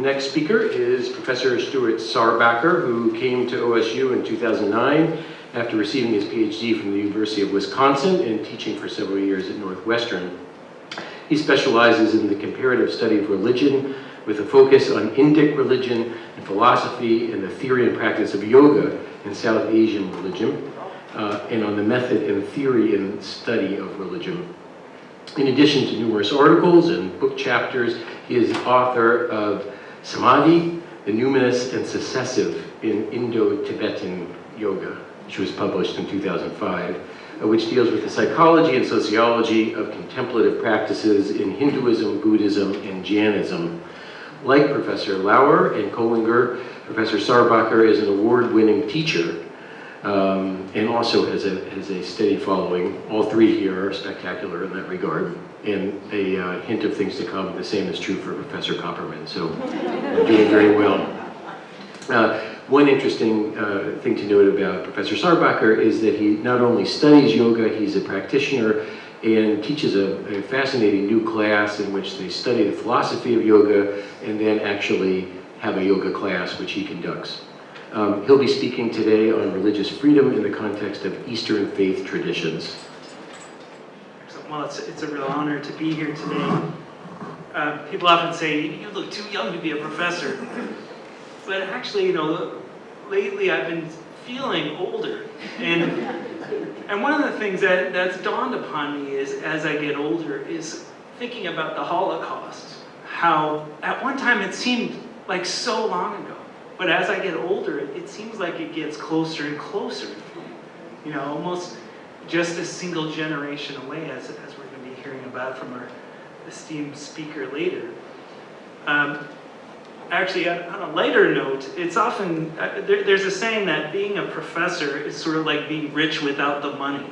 next speaker is Professor Stuart Sarbacker, who came to OSU in 2009 after receiving his PhD from the University of Wisconsin and teaching for several years at Northwestern. He specializes in the comparative study of religion with a focus on Indic religion and philosophy and the theory and practice of yoga in South Asian religion, and on the method and theory and study of religion. In addition to numerous articles and book chapters, he is the author of Samadhi, the Numinous and Successive in Indo-Tibetan Yoga, which was published in 2005, which deals with the psychology and sociology of contemplative practices in Hinduism, Buddhism, and Jainism. Like Professor Lauer and Kohlinger, Professor Sarbacker is an award-winning teacher and also has a steady following. All three here are spectacular in that regard, and a hint of things to come. The same is true for Professor Copperman, so they're doing very well. One interesting thing to note about Professor Sarbacker is that he not only studies yoga, he's a practitioner and teaches a fascinating new class in which they study the philosophy of yoga and then actually have a yoga class which he conducts. He'll be speaking today on religious freedom in the context of Eastern faith traditions. Well, it's a real honor to be here today. People often say, you look too young to be a professor. But actually, lately I've been feeling older. And one of the things that's dawned upon me is, as I get older, is thinking about the Holocaust. How at one time it seemed like so long ago. But as I get older, it seems like it gets closer and closer. Almost just a single generation away, as we're going to be hearing about from our esteemed speaker later. Actually, on a lighter note, it's often, there's a saying that being a professor is sort of like being rich without the money.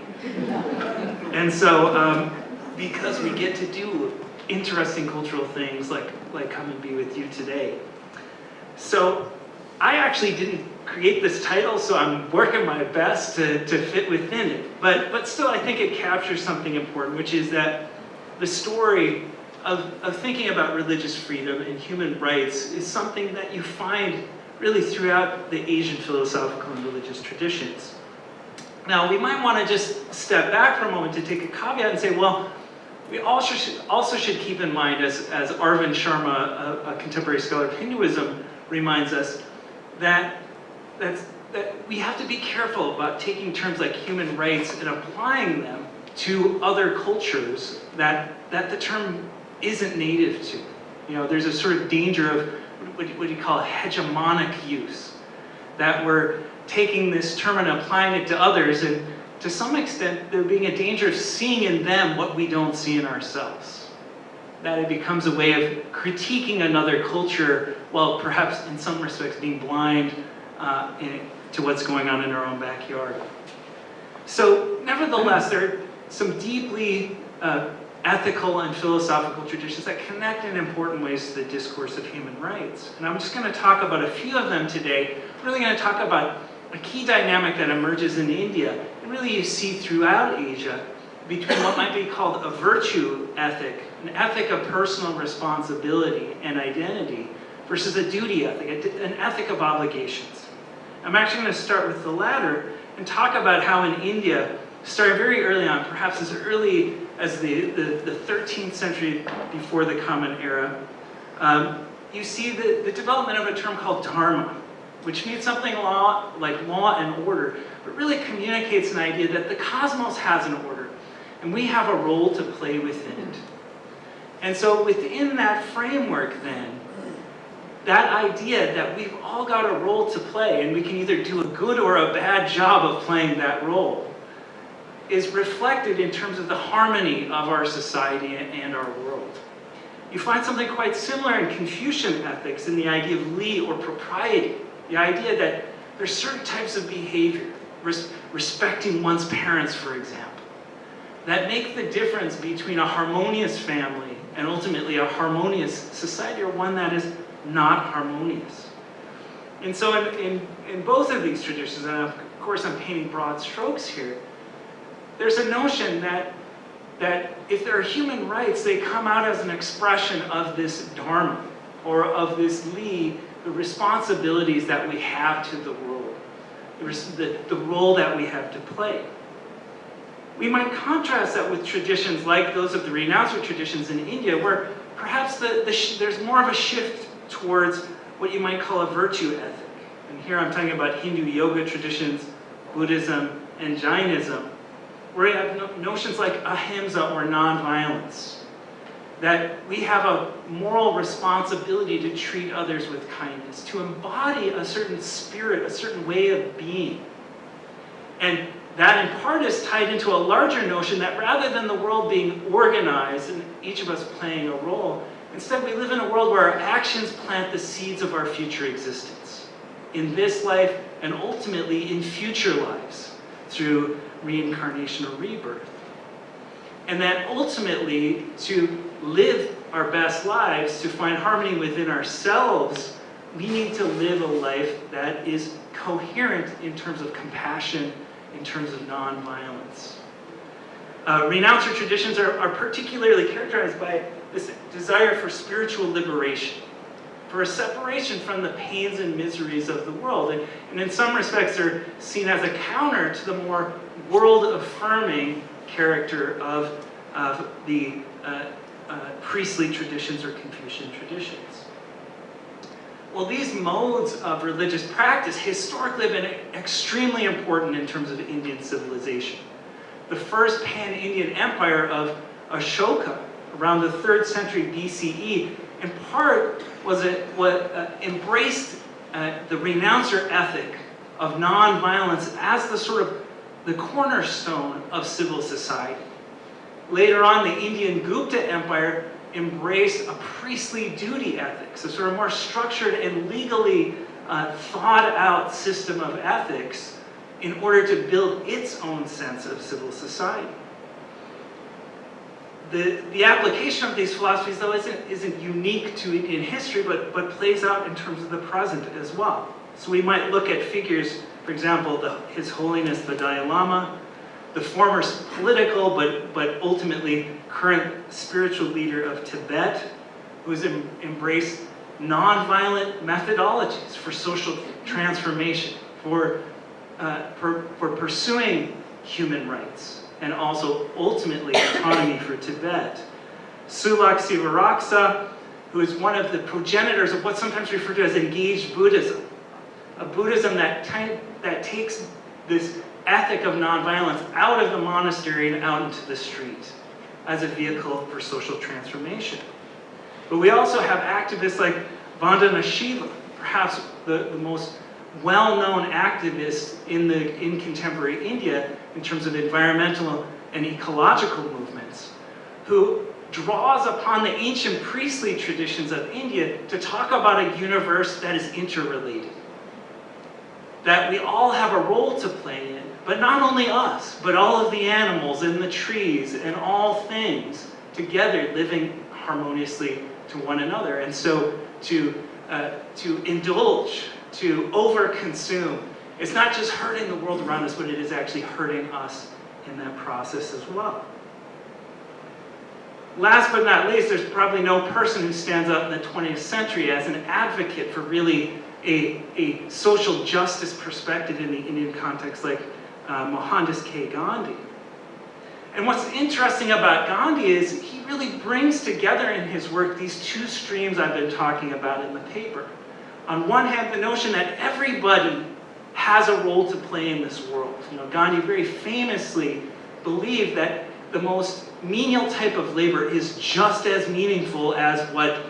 And so, because we get to do interesting cultural things like come and be with you today. So, I actually didn't create this title, so I'm working my best to fit within it. But still, I think it captures something important, which is that the story of thinking about religious freedom and human rights is something that you find really throughout the Asian philosophical and religious traditions. Now, we might want to just step back for a moment to take a caveat and say, well, we also should keep in mind, as Arvind Sharma, a contemporary scholar of Hinduism, reminds us, that we have to be careful about taking terms like human rights and applying them to other cultures that the term isn't native to. There's a sort of danger of what you call hegemonic use, that we're taking this term and applying it to others, and to some extent there being a danger of seeing in them what we don't see in ourselves. That it becomes a way of critiquing another culture while perhaps in some respects being blind to what's going on in our own backyard. So nevertheless, there are some deeply ethical and philosophical traditions that connect in important ways to the discourse of human rights. And I'm just going to talk about a few of them today. I'm really going to talk about a key dynamic that emerges in India, and really you see throughout Asia, between what might be called a virtue ethic, an ethic of personal responsibility and identity, versus a duty ethic, an ethic of obligations. I'm actually going to start with the latter and talk about how in India, starting very early on, perhaps as early as the 13th century before the Common Era, you see the development of a term called dharma, which means something like law and order, but really communicates an idea that the cosmos has an order, and we have a role to play within it. And so within that framework then, that idea that we've all got a role to play, and we can either do a good or a bad job of playing that role, is reflected in terms of the harmony of our society and our world. You find something quite similar in Confucian ethics in the idea of li, or propriety, the idea that there's certain types of behavior, respecting one's parents, for example, that make the difference between a harmonious family and ultimately a harmonious society, or one that is not harmonious. And so in both of these traditions, and of course I'm painting broad strokes here, there's a notion that if there are human rights, they come out as an expression of this dharma, or of this Li, the responsibilities that we have to the world, the role that we have to play. We might contrast that with traditions like those of the renouncer traditions in India, where perhaps there's more of a shift towards what you might call a virtue ethic. And here I'm talking about Hindu yoga traditions, Buddhism, and Jainism, where you have notions like ahimsa or nonviolence, that we have a moral responsibility to treat others with kindness, to embody a certain spirit, a certain way of being. And that in part is tied into a larger notion that rather than the world being organized and each of us playing a role, instead we live in a world where our actions plant the seeds of our future existence, in this life and ultimately in future lives, through reincarnation or rebirth. And that ultimately, to live our best lives, to find harmony within ourselves, we need to live a life that is coherent in terms of compassion, in terms of nonviolence. Renouncer traditions are particularly characterized by this desire for spiritual liberation, for a separation from the pains and miseries of the world. And in some respects, they're seen as a counter to the more world-affirming character of the priestly traditions or Confucian traditions. Well, these modes of religious practice historically have been extremely important in terms of Indian civilization. The first pan-Indian empire of Ashoka, around the 3rd century BCE, in part was embraced the renouncer ethic of nonviolence as the cornerstone of civil society. Later on, the Indian Gupta Empire embraced a priestly duty ethic, so sort of more structured and legally thought out system of ethics in order to build its own sense of civil society. The application of these philosophies, though, isn't unique to Indian history, but plays out in terms of the present as well. So we might look at figures, for example, His Holiness the Dalai Lama, the former political but ultimately current spiritual leader of Tibet, who's embraced nonviolent methodologies for social transformation, for pursuing human rights, and also ultimately autonomy for Tibet. Sulak Sivaraksa, who is one of the progenitors of what's sometimes referred to as engaged Buddhism, a Buddhism that takes this ethic of nonviolence out of the monastery and out into the street as a vehicle for social transformation. But we also have activists like Vandana Shiva, perhaps the most well-known activist in contemporary India in terms of environmental and ecological movements, who draws upon the ancient priestly traditions of India to talk about a universe that is interrelated, that we all have a role to play in, but not only us, but all of the animals and the trees and all things together living harmoniously to one another. And so to indulge, to overconsume, it's not just hurting the world around us, but it is actually hurting us in that process as well. Last but not least, there's probably no person who stands up in the 20th century as an advocate for really a social justice perspective in the Indian context like Mohandas K. Gandhi. And what's interesting about Gandhi is he really brings together in his work these two streams I've been talking about in the paper. On one hand, the notion that everybody has a role to play in this world. You know, Gandhi very famously believed that the most menial type of labor is just as meaningful as what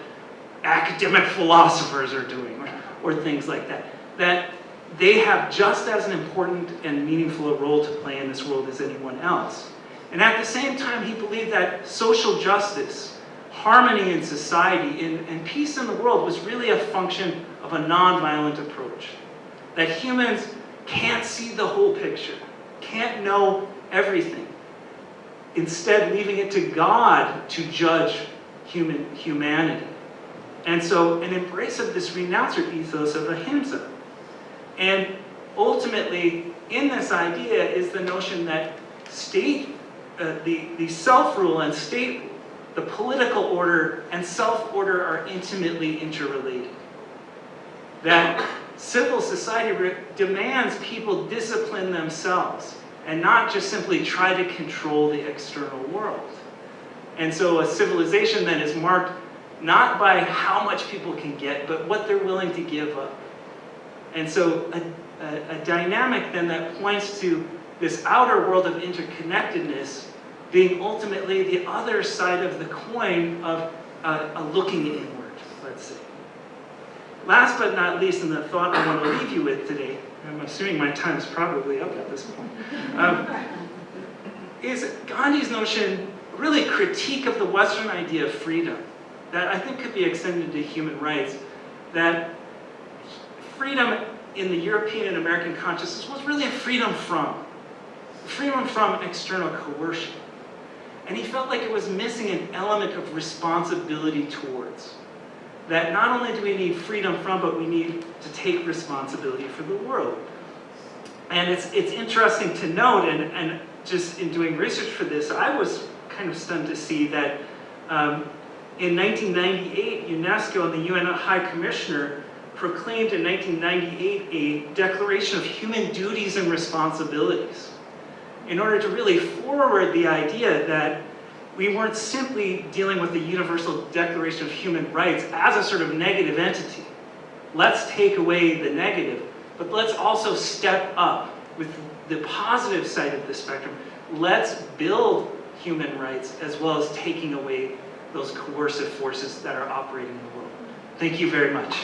academic philosophers are doing, or things like that. That they have just as an important and meaningful a role to play in this world as anyone else. And at the same time, he believed that social justice, harmony in society, and peace in the world was really a function of a nonviolent approach. That humans can't see the whole picture, can't know everything. Instead, leaving it to God to judge humanity. And so an embrace of this renouncer ethos of ahimsa. And ultimately, in this idea is the notion that state, the self-rule and state the political order and self-order are intimately interrelated. That civil society demands people discipline themselves and not just simply try to control the external world. And so a civilization then is marked not by how much people can get, but what they're willing to give up. And so a dynamic then that points to this outer world of interconnectedness being ultimately the other side of the coin of a looking inward, let's say. Last but not least, and the thought I want to leave you with today, I'm assuming my time's probably up at this point, is Gandhi's notion, really critique of the Western idea of freedom, that I think could be extended to human rights, that freedom in the European and American consciousness was really a freedom from external coercion. And he felt like it was missing an element of responsibility towards. That not only do we need freedom from, but we need to take responsibility for the world. And it's interesting to note, and just in doing research for this, I was kind of stunned to see that in 1998, UNESCO and the UN High Commissioner proclaimed in 1998 a Declaration of Human Duties and Responsibilities in order to really forward the idea that we weren't simply dealing with the Universal Declaration of Human Rights as a sort of negative entity. Let's take away the negative, but let's also step up with the positive side of the spectrum. Let's build human rights as well as taking away those coercive forces that are operating in the world. Thank you very much.